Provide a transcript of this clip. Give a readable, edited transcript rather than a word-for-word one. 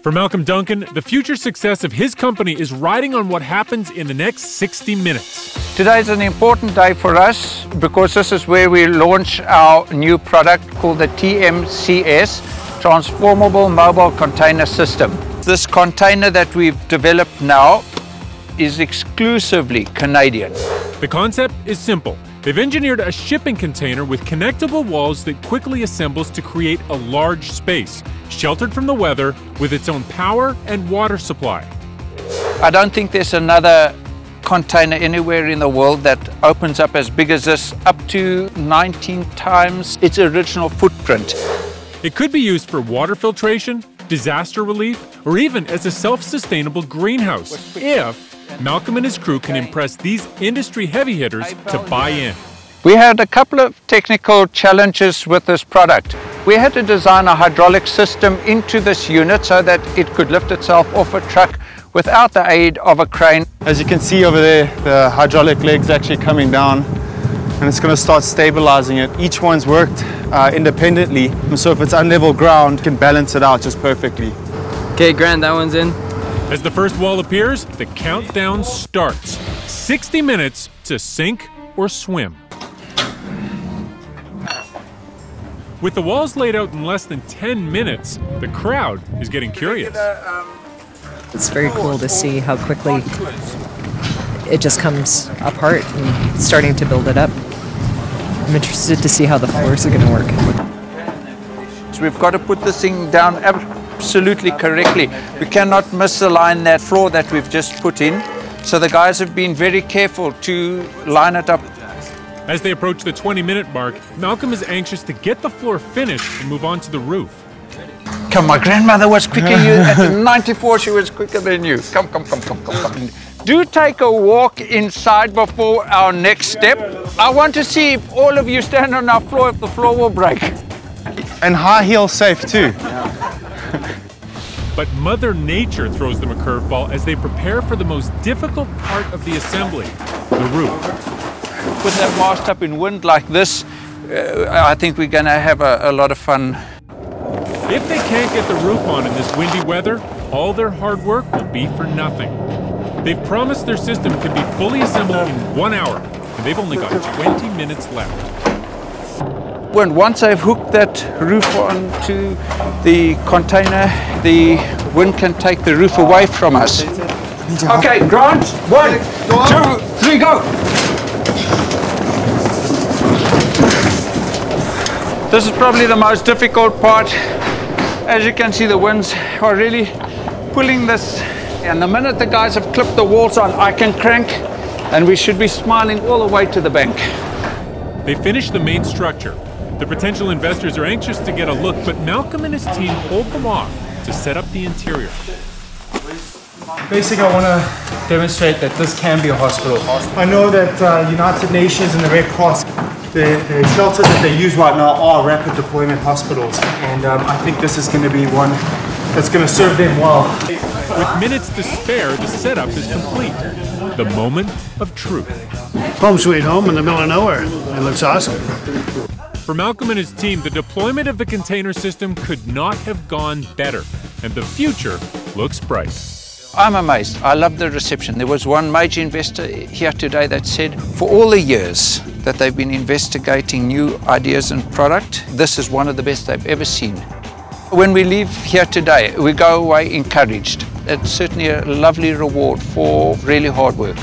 For Malcolm Duncan, the future success of his company is riding on what happens in the next 60 minutes. Today is an important day for us because this is where we launch our new product called the TMCS, Transformable Mobile Container System. This container that we've developed now is exclusively Canadian. The concept is simple. They've engineered a shipping container with connectable walls that quickly assembles to create a large space, sheltered from the weather with its own power and water supply. I don't think there's another container anywhere in the world that opens up as big as this, up to 19 times its original footprint. It could be used for water filtration, disaster relief, or even as a self-sustainable greenhouse, if Malcolm and his crew can impress these industry heavy hitters to buy in. We had a couple of technical challenges with this product. We had to design a hydraulic system into this unit so that it could lift itself off a truck without the aid of a crane. As you can see over there, the hydraulic leg's actually coming down and it's going to start stabilizing it. Each one's worked independently, so if it's unlevel ground, you can balance it out just perfectly. Okay, Grant, that one's in. As the first wall appears, the countdown starts. 60 minutes to sink or swim. With the walls laid out in less than 10 minutes, the crowd is getting curious. It's very cool to see how quickly it just comes apart and starting to build it up. I'm interested to see how the floors are going to work. So we've got to put this thing down absolutely correctly. We cannot misalign that floor that we've just put in. So the guys have been very careful to line it up. As they approach the 20-minute mark, Malcolm is anxious to get the floor finished and move on to the roof. Come, my grandmother was quicker than you. At 94, she was quicker than you. Come. Do take a walk inside before our next step. I want to see if all of you stand on our floor, if the floor will break. And high heel safe too. But Mother Nature throws them a curveball as they prepare for the most difficult part of the assembly, the roof. With that mast up in wind like this, I think we're going to have a lot of fun. If they can't get the roof on in this windy weather, all their hard work will be for nothing. They've promised their system can be fully assembled in 1 hour, and they've only got 20 minutes left. Once I've hooked that roof onto the container, the wind can take the roof away from us. Okay, Grant, 1, 2, 3, go! This is probably the most difficult part. As you can see, the winds are really pulling this. And the minute the guys have clipped the walls on, I can crank, and we should be smiling all the way to the bank. They finished the main structure. The potential investors are anxious to get a look, but Malcolm and his team hold them off to set up the interior. Basically, I want to demonstrate that this can be a hospital. I know that United Nations and the Red Cross, the shelters that they use right now are rapid deployment hospitals, and I think this is going to be one that's going to serve them well. With minutes to spare, the setup is complete. The moment of truth. Home sweet home in the middle of nowhere. It looks awesome. For Malcolm and his team, the deployment of the container system could not have gone better, and the future looks bright. I'm amazed. I love the reception. There was one major investor here today that said for all the years that they've been investigating new ideas and product, this is one of the best they've ever seen. When we leave here today, we go away encouraged. It's certainly a lovely reward for really hard work.